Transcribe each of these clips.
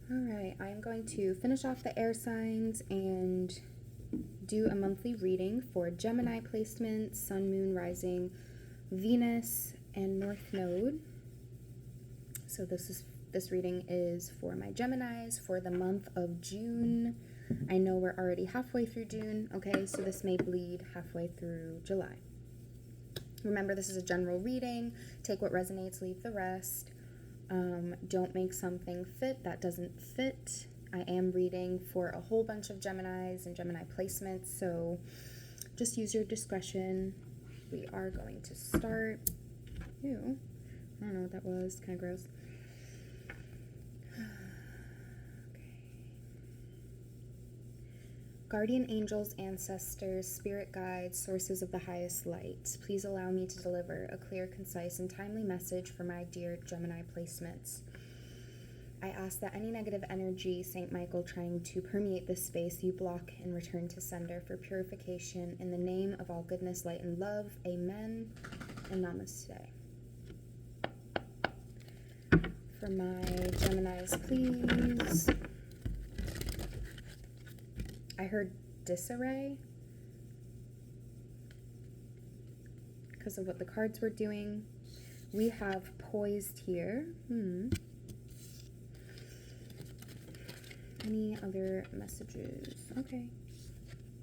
All right, I'm going to finish off the air signs and do a monthly reading for Gemini placement, Sun, Moon, Rising, Venus, and North Node. So this reading is for my Geminis for the month of June. I know we're already halfway through June, okay, so this may bleed halfway through July. Remember, this is a general reading. Take what resonates, leave the rest. Don't make something fit that doesn't fit. I am reading for a whole bunch of Geminis and Gemini placements, so just use your discretion. We are going to start. Ew, I don't know what that was. Kind of gross. Guardian angels, ancestors, spirit guides, sources of the highest light, please allow me to deliver a clear, concise, and timely message for my dear Gemini placements. I ask that any negative energy, Saint Michael trying to permeate this space, you block and return to sender for purification in the name of all goodness, light, and love. Amen and Namaste. For my Geminis, please. I heard disarray because of what the cards were doing. We have poised here. Any other messages? Okay.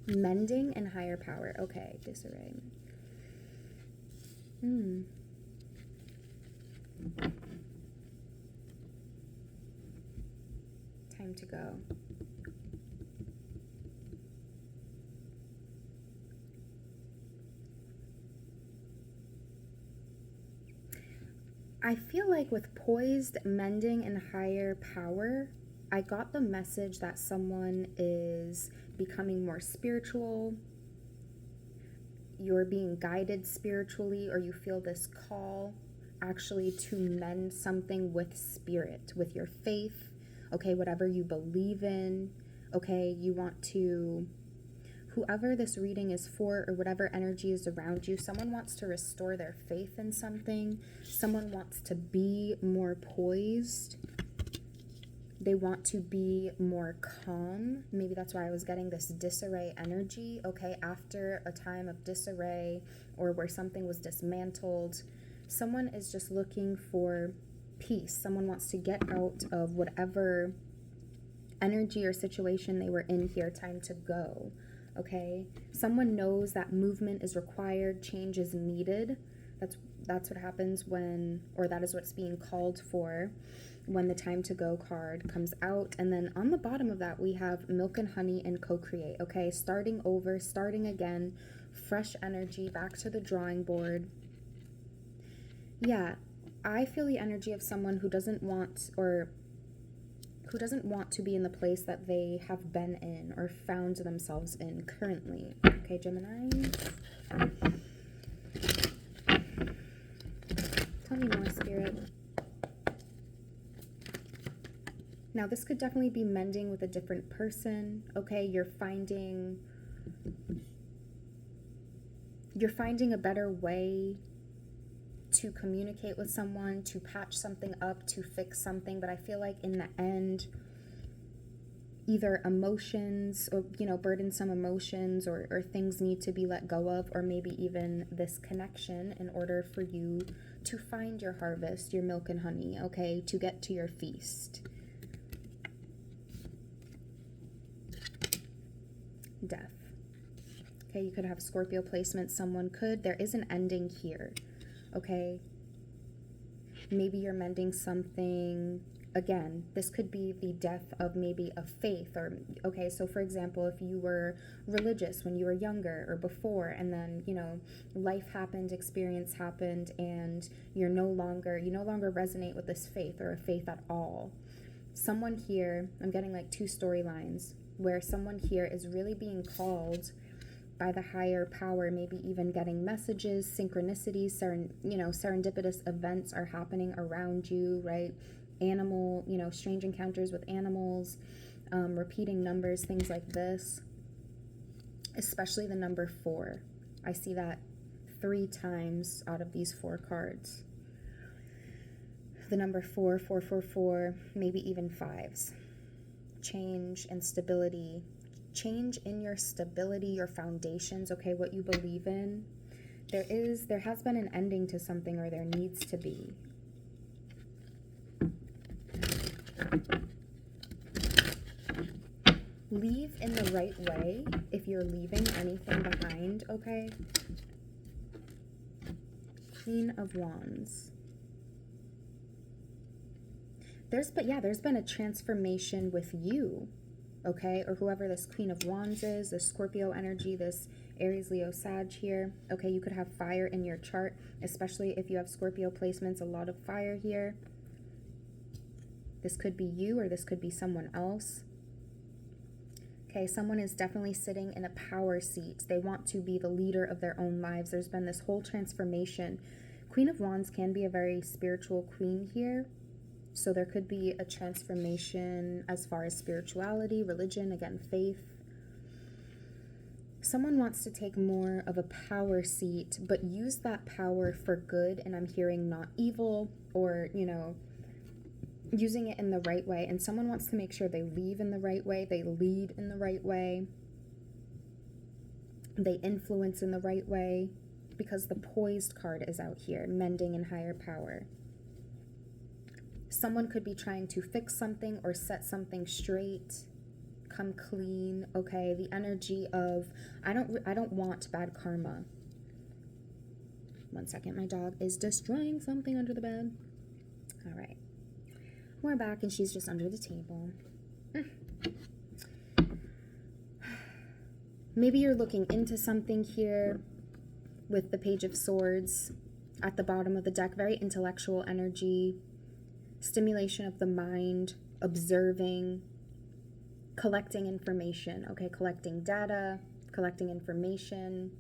Mending and higher power. Okay, disarray. Time to go. I feel like with poised, mending, and higher power, I got the message that someone is becoming more spiritual, you're being guided spiritually, or you feel this call actually to mend something with spirit, with your faith, okay, whatever you believe in, okay, you want to, whoever this reading is for or whatever energy is around you, someone wants to restore their faith in something, someone wants to be more poised, they want to be more calm. Maybe that's why I was getting this disarray energy, okay, after a time of disarray or where something was dismantled, someone is just looking for peace. Someone wants to get out of whatever energy or situation they were in here, time to go. Okay, someone knows that movement is required, change is needed. That's what happens when, or that is what's being called for when the time to go card comes out. And then on the bottom of that, we have milk and honey and co-create. Okay, starting over, starting again, fresh energy, back to the drawing board. Yeah, I feel the energy of someone who doesn't want, or who doesn't want to be in the place that they have been in or found themselves in currently. Okay, Gemini. Tell me more, Spirit. Now, this could definitely be mending with a different person. Okay, you're finding a better way to communicate with someone, to patch something up, to fix something, but I feel like in the end, either emotions or, burdensome emotions or things need to be let go of, or maybe even this connection in order for you to find your harvest, your milk and honey, okay, to get to your feast. Death. Okay, you could have Scorpio placement, someone could, there is an ending here. Okay, maybe you're mending something. Again, this could be the death of maybe a faith, or, okay, so for example, if you were religious when you were younger or before, and then, life happened, experience happened, and you no longer resonate with this faith or a faith at all. Someone here, I'm getting like two storylines, where someone here is really being called by the higher power, maybe even getting messages, synchronicities, serendipitous events are happening around you, right? Animal, strange encounters with animals, repeating numbers, things like this, especially the number 4. I see that 3 times out of these 4 cards. The number 4, 4, 4, 4, maybe even 5s. change and stability. Change in your stability, your foundations, okay, what you believe in. There has been an ending to something, or there needs to be. Leave in the right way if you're leaving anything behind, okay? Queen of Wands. There's been a transformation with you, okay? Or whoever this Queen of Wands is, this Scorpio energy, this Aries, Leo, Sag here. Okay, you could have fire in your chart, especially if you have Scorpio placements, a lot of fire here. This could be you, or this could be someone else. Okay, someone is definitely sitting in a power seat. They want to be the leader of their own lives. There's been this whole transformation. Queen of Wands can be a very spiritual queen here. So there could be a transformation as far as spirituality, religion, again, faith. Someone wants to take more of a power seat, but use that power for good. And I'm hearing not evil, or, you know, using it in the right way. And someone wants to make sure they leave in the right way, they lead in the right way, they influence in the right way, because the poised card is out here, mending in higher power. Someone could be trying to fix something or set something straight, come clean, okay? The energy of, I don't want bad karma. One second, my dog is destroying something under the bed. All right. We're back, and she's just under the table. Maybe you're looking into something here with the Page of Swords at the bottom of the deck. Very intellectual energy, stimulation of the mind, observing, collecting information, okay? Collecting data, collecting information.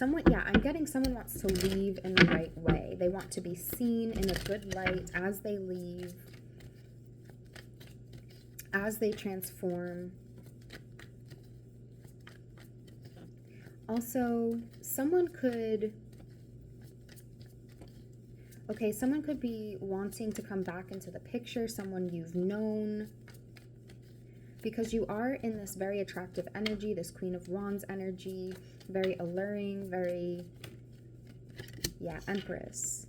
I'm getting someone wants to leave in the right way. They want to be seen in a good light as they leave, as they transform. Also, someone could be wanting to come back into the picture, someone you've known, because you are in this very attractive energy, this Queen of Wands energy, very alluring, very, Empress.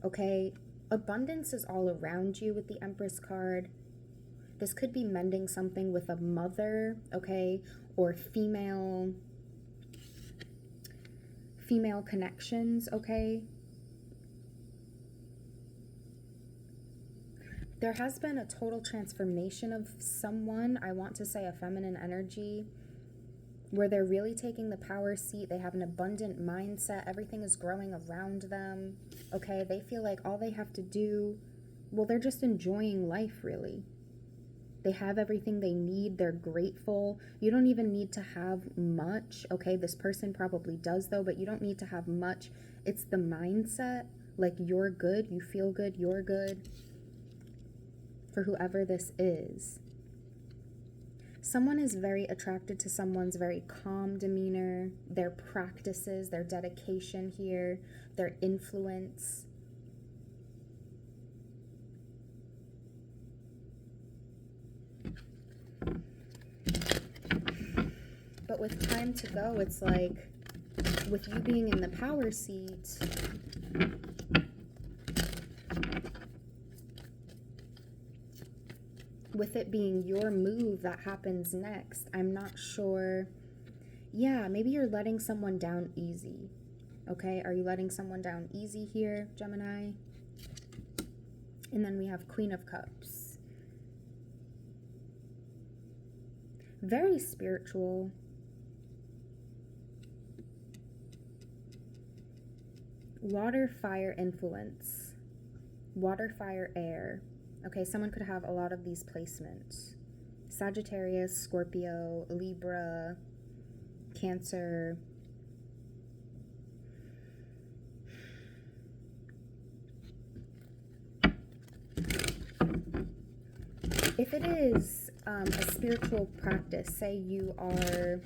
Okay, abundance is all around you with the Empress card. This could be mending something with a mother, okay, or female connections, okay? There has been a total transformation of someone, I want to say a feminine energy, where they're really taking the power seat. They have an abundant mindset. Everything is growing around them, okay? They feel like all they have to do, they're just enjoying life, really. They have everything they need. They're grateful. You don't even need to have much, okay? This person probably does, though, but you don't need to have much. It's the mindset, like you're good, you feel good, you're good, for whoever this is. Someone is very attracted to someone's very calm demeanor, their practices, their dedication here, their influence. But with time to go, it's like, with you being in the power seat, with it being your move that happens next, I'm not sure. Yeah, maybe you're letting someone down easy. Okay, are you letting someone down easy here, Gemini? And then we have Queen of Cups. Very spiritual. Water, fire influence. Water, fire, air. Okay, someone could have a lot of these placements. Sagittarius, Scorpio, Libra, Cancer. If it is a spiritual practice, say you are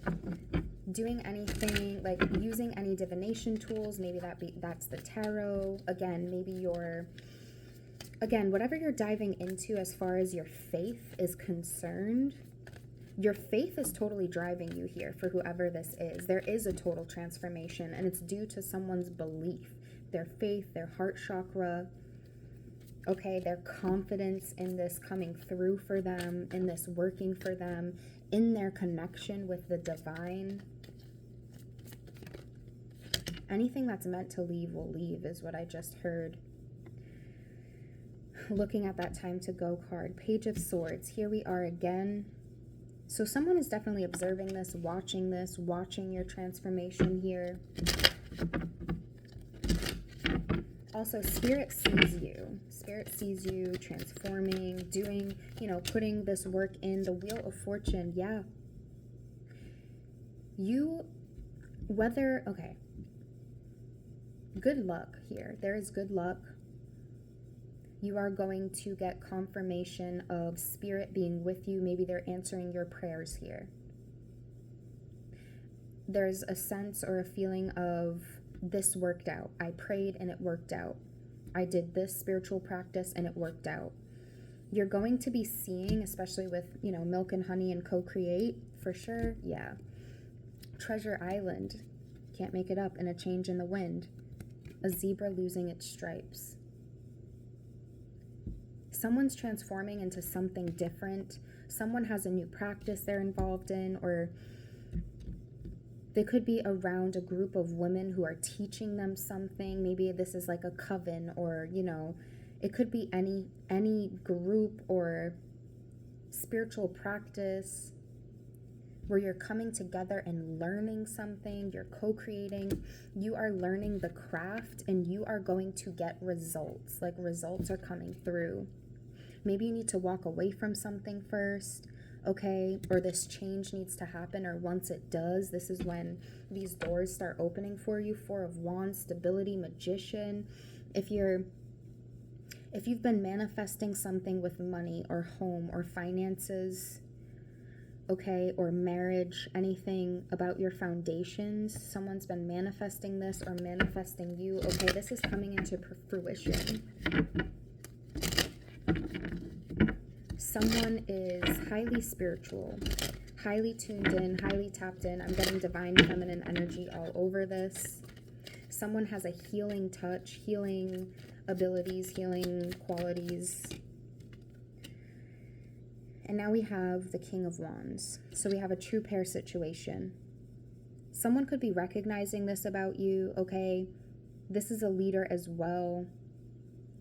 doing anything, like using any divination tools, maybe that's the tarot. Again, maybe you're again, whatever you're diving into as far as your faith is concerned, your faith is totally driving you here for whoever this is. There is a total transformation, and it's due to someone's belief, their faith, their heart chakra, okay, their confidence in this coming through for them, in this working for them, in their connection with the divine. Anything that's meant to leave will leave, is what I just heard. Looking at that time to go card, Page of Swords. Here we are again. So someone is definitely observing this, watching your transformation here. Also, Spirit sees you. Spirit sees you transforming, doing, putting this work in. The Wheel of Fortune, yeah. Okay. Good luck here. There is good luck. You are going to get confirmation of Spirit being with you. Maybe they're answering your prayers here. There's a sense or a feeling of, this worked out. I prayed and it worked out. I did this spiritual practice and it worked out. You're going to be seeing, especially with, milk and honey and co-create, for sure, yeah. Treasure Island, can't make it up, and a change in the wind. A zebra losing its stripes. Someone's transforming into something different. Someone has a new practice they're involved in, or they could be around a group of women who are teaching them something. Maybe this is like a coven, or, it could be any group or spiritual practice where you're coming together and learning something, you're co-creating, you are learning the craft, and you are going to get results. Like, results are coming through. Maybe you need to walk away from something first, okay? Or this change needs to happen, or once it does, this is when these doors start opening for you. Four of Wands, stability, Magician. If you've been manifesting something with money or home or finances, okay, or marriage, anything about your foundations, someone's been manifesting this or manifesting you, okay, this is coming into fruition. Someone is highly spiritual, highly tuned in, highly tapped in. I'm getting divine feminine energy all over this. Someone has a healing touch, healing abilities, healing qualities. And now we have the King of Wands. So we have a true pair situation. Someone could be recognizing this about you, okay? This is a leader as well.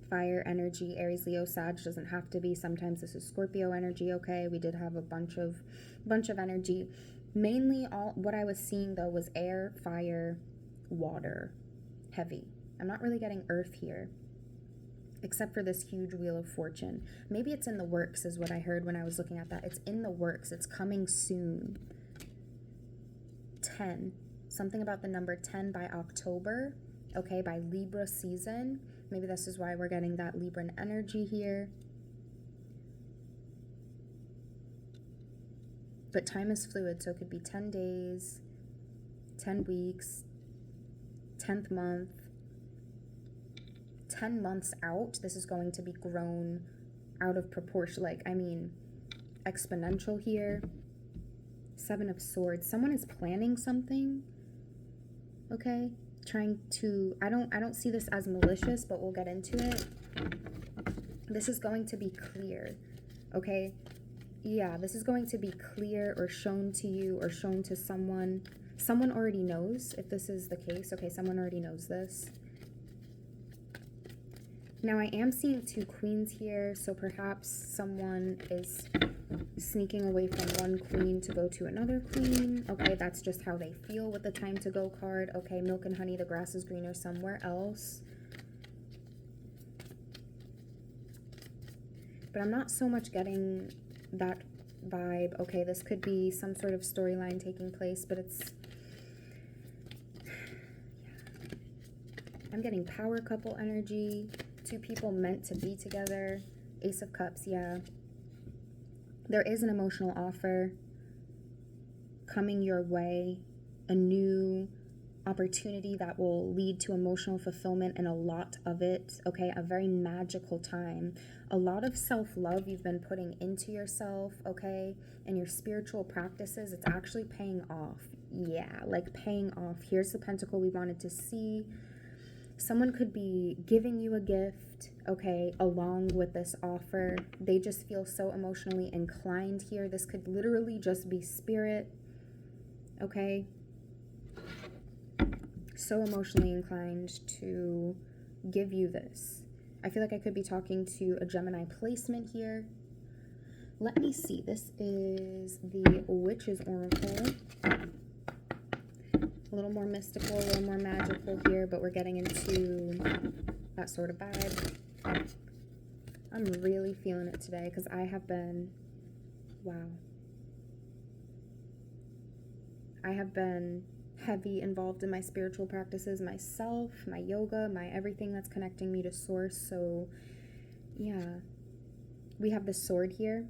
Fire energy, Aries, Leo, Sag, doesn't have to be. Sometimes this is Scorpio energy, okay? We did have a bunch of energy. Mainly all what I was seeing though was air, fire, water, heavy. I'm not really getting earth here, except for this huge Wheel of Fortune. Maybe it's in the works is what I heard when I was looking at that. It's in the works. It's coming soon. 10. Something about the number 10 by October, okay, by Libra season. Maybe this is why we're getting that Libran energy here. But time is fluid, so it could be 10 days, 10 weeks, 10th month, 10 months out. This is going to be grown out of proportion, exponential here. 7 of Swords. Someone is planning something, okay? Trying to, I don't see this as malicious, but we'll get into it. This is going to be clear, okay? Yeah, this is going to be clear or shown to you or shown to someone. Someone already knows if this is the case. Okay, someone already knows this. Now I am seeing 2 queens here, so perhaps someone is sneaking away from one queen to go to another queen. Okay, that's just how they feel with the time to go card. Okay, milk and honey, the grass is greener somewhere else. But I'm not so much getting that vibe. Okay, this could be some sort of storyline taking place, but it's... I'm getting power couple energy. 2 people meant to be together. Ace of Cups, yeah. There is an emotional offer coming your way. A new opportunity that will lead to emotional fulfillment, and a lot of it, okay? A very magical time. A lot of self-love you've been putting into yourself, okay? And your spiritual practices, it's actually paying off. Yeah, like paying off. Here's the pentacle we wanted to see. Someone could be giving you a gift, okay, along with this offer. They just feel so emotionally inclined here. This could literally just be spirit, okay? So emotionally inclined to give you this. I feel like I could be talking to a Gemini placement here. Let me see. This is the Witch's Oracle. A little more mystical, a little more magical here, but we're getting into that sort of vibe. I'm really feeling it today because I have been, wow. I have been heavy involved in my spiritual practices myself, my yoga, my everything that's connecting me to source. So yeah, we have the sword here.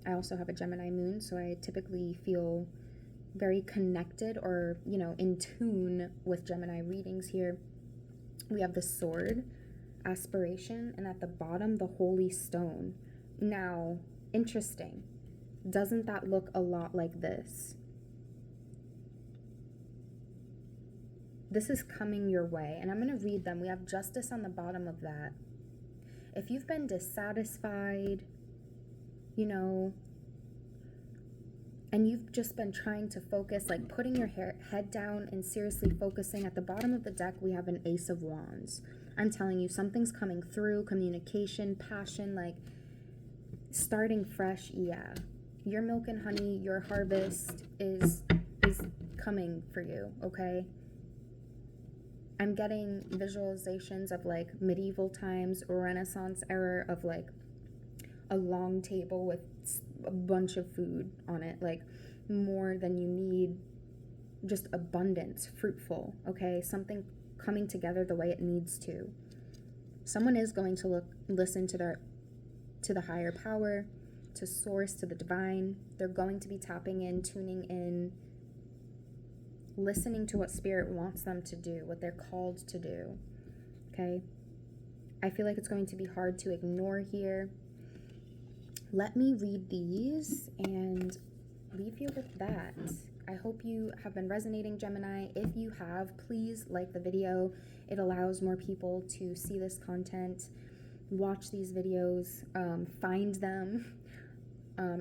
I also have a Gemini moon, so I typically feel very connected or, you know, in tune with Gemini readings here. We have the sword, aspiration, and at the bottom, the holy stone. Now, interesting. Doesn't that look a lot like this? This is coming your way, and I'm going to read them. We have justice on the bottom of that. If you've been dissatisfied, you know, and you've just been trying to focus, like putting your head down and seriously focusing, at the bottom of the deck, we have an Ace of Wands. I'm telling you, something's coming through, communication, passion, like starting fresh. Yeah, your milk and honey, your harvest is coming for you, okay? I'm getting visualizations of like medieval times, Renaissance era, of like a long table with a bunch of food on it, like more than you need, just abundance, fruitful, okay? Something coming together the way it needs to. Someone is going to listen to the higher power, to source, to the divine. They're going to be tapping in, tuning in, listening to what spirit wants them to do, what they're called to do, okay? I feel like it's going to be hard to ignore here. Let me read these and leave you with that. I hope you have been resonating, Gemini. If you have, please like the video. It allows more people to see this content, watch these videos, find them.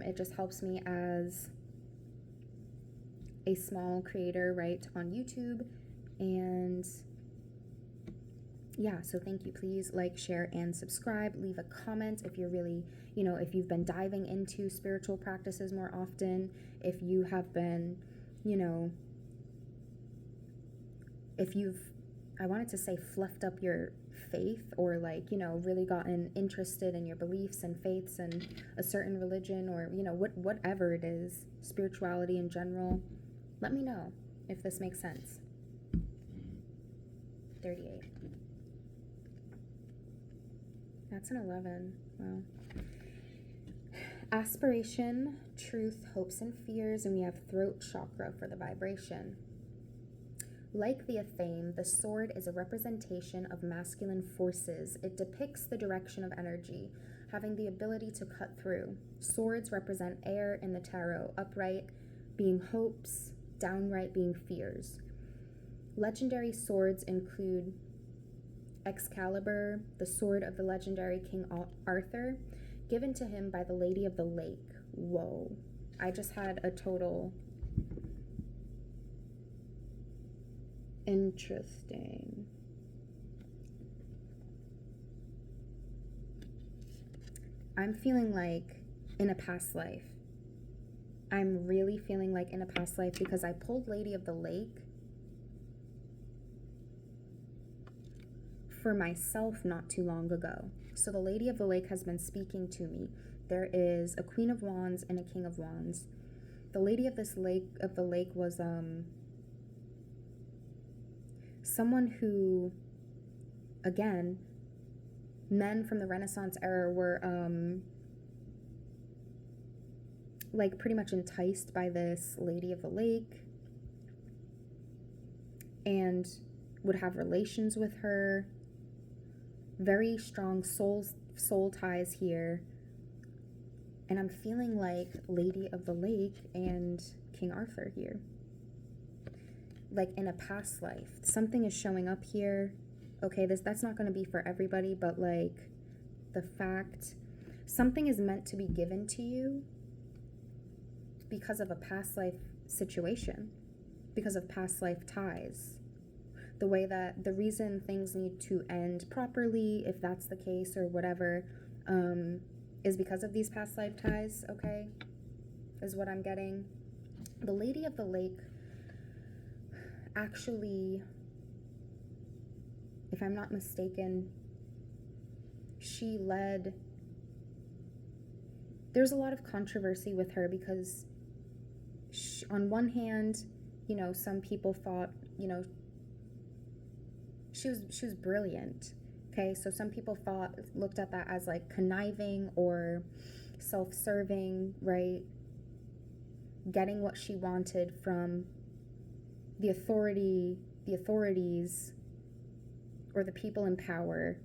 It just helps me as a small creator, right, on YouTube. And yeah, so thank you. Please like, share, and subscribe. Leave a comment if you're really, you know, if you've been diving into spiritual practices more often, if you have been, you know, if you've, I wanted to say fluffed up your faith, or like, you know, really gotten interested in your beliefs and faiths and a certain religion, or, you know, whatever it is, spirituality in general. Let me know if this makes sense. 38. That's an 11. Wow. Aspiration, truth, hopes, and fears, and we have throat chakra for the vibration. Like the athame, the sword is a representation of masculine forces. It depicts the direction of energy, having the ability to cut through. Swords represent air in the tarot, upright being hopes, downright being fears. Legendary swords include Excalibur, the sword of the legendary King Arthur, given to him by the Lady of the Lake. Whoa. I just had a total... Interesting. I'm feeling like in a past life. I'm really feeling like in a past life, because I pulled Lady of the Lake for myself not too long ago. So the Lady of the Lake has been speaking to me. There is a Queen of Wands and a King of Wands. The Lady of the Lake was someone who, again, men from the Renaissance era were like pretty much enticed by this Lady of the Lake. and would have relations with her. Very strong soul ties here. And I'm feeling like Lady of the Lake and King Arthur here. Like in a past life. Something is showing up here. Okay, that's not going to be for everybody, but like the fact something is meant to be given to you because of a past life situation, because of past life ties. The way that the reason things need to end properly, if that's the case or whatever, is because of these past life ties, okay? Is what I'm getting. The Lady of the Lake actually, if I'm not mistaken, there's a lot of controversy with her because on one hand, you know, some people thought, you know, she was brilliant. Okay, so some people looked at that as like conniving or self-serving, right? Getting what she wanted from the authorities, or the people in power,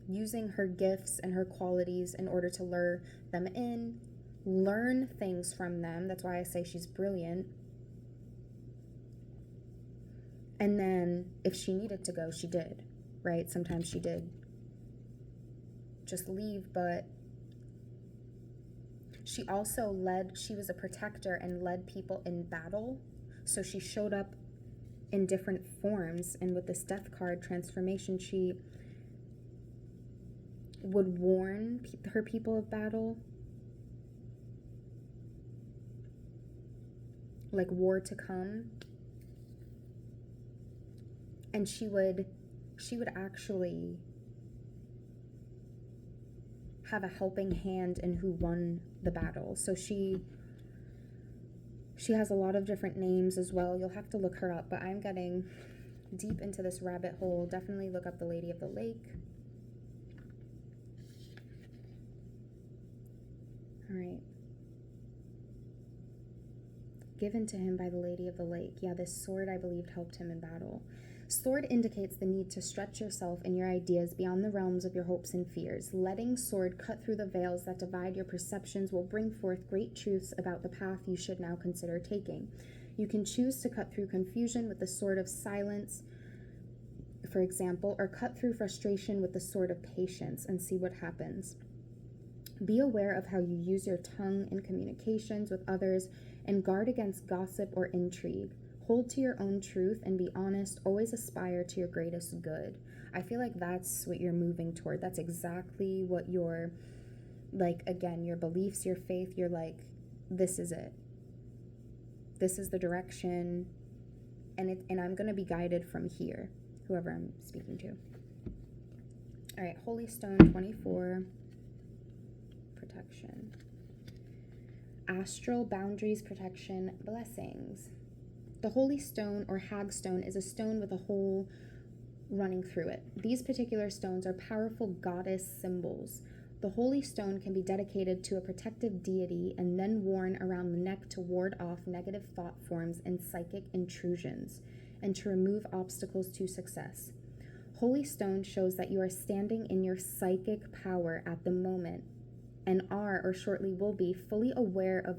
using her gifts and her qualities in order to lure them in, learn things from them. That's why I say she's brilliant. And then if she needed to go, she did, right? Sometimes she did just leave, but she also she was a protector and led people in battle. So she showed up in different forms. And with this death card transformation, she would warn her people of battle, like war to come. And she would actually have a helping hand in who won the battle. So she has a lot of different names as well. You'll have to look her up, but I'm getting deep into this rabbit hole. Definitely look up the Lady of the Lake. All right. Given to him by the Lady of the Lake. Yeah, this sword, I believed, helped him in battle. Sword indicates the need to stretch yourself and your ideas beyond the realms of your hopes and fears. Letting sword cut through the veils that divide your perceptions will bring forth great truths about the path you should now consider taking. You can choose to cut through confusion with the sword of silence, for example, or cut through frustration with the sword of patience and see what happens. Be aware of how you use your tongue in communications with others and guard against gossip or intrigue. Hold to your own truth and be honest. Always aspire to your greatest good. I feel like that's what you're moving toward. That's exactly what you're, like, again, your beliefs, your faith, you're like, this is it. This is the direction. And I'm going to be guided from here, whoever I'm speaking to. All right, Holy Stone 24. Protection. Astral boundaries, protection, blessings. The Holy Stone or Hagstone is a stone with a hole running through it. These particular stones are powerful goddess symbols. The Holy Stone can be dedicated to a protective deity and then worn around the neck to ward off negative thought forms and psychic intrusions, and to remove obstacles to success. Holy Stone shows that you are standing in your psychic power at the moment and are, or shortly will be, fully aware of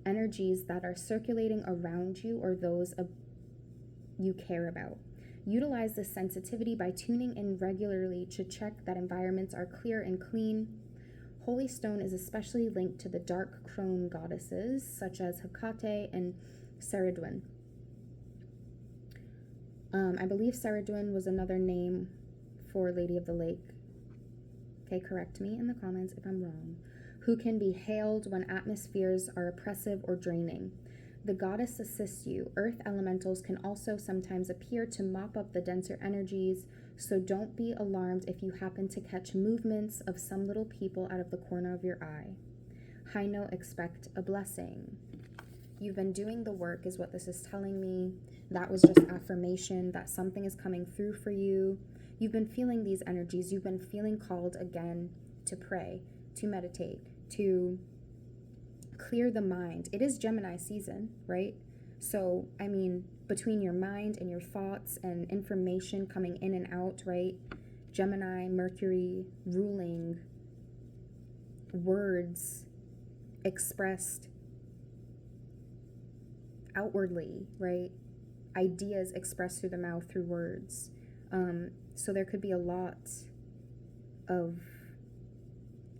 energies that are circulating around you or those you care about. Utilize this sensitivity by tuning in regularly to check that environments are clear and clean. Holy Stone is especially linked to the dark crone goddesses such as Hecate and Ceridwen. I believe Ceridwen was another name for Lady of the Lake. Okay, correct me in the comments if I'm wrong. Who can be hailed when atmospheres are oppressive or draining. The goddess assists you. Earth elementals can also sometimes appear to mop up the denser energies, so don't be alarmed if you happen to catch movements of some little people out of the corner of your eye. High note, expect a blessing. You've been doing the work is what this is telling me. That was just affirmation that something is coming through for you. You've been feeling these energies. You've been feeling called again to pray, to meditate, to clear the mind. It is Gemini season, right? So, I mean, between your mind and your thoughts and information coming in and out, right? Gemini, Mercury, ruling, words expressed outwardly, right? Ideas expressed through the mouth, through words. So there could be a lot of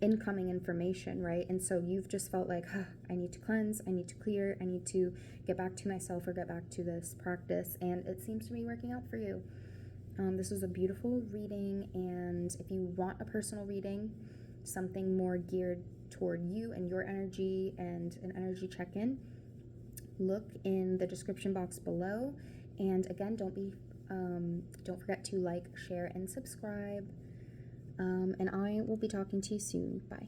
incoming information, right? And so you've just felt like, I need to cleanse, I need to clear, I need to get back to myself or get back to this practice, and it seems to be working out for you. This was a beautiful reading, and if you want a personal reading, something more geared toward you and your energy and an energy check-in, look in the description box below. And again, don't forget to like, share, and subscribe. And I will be talking to you soon. Bye.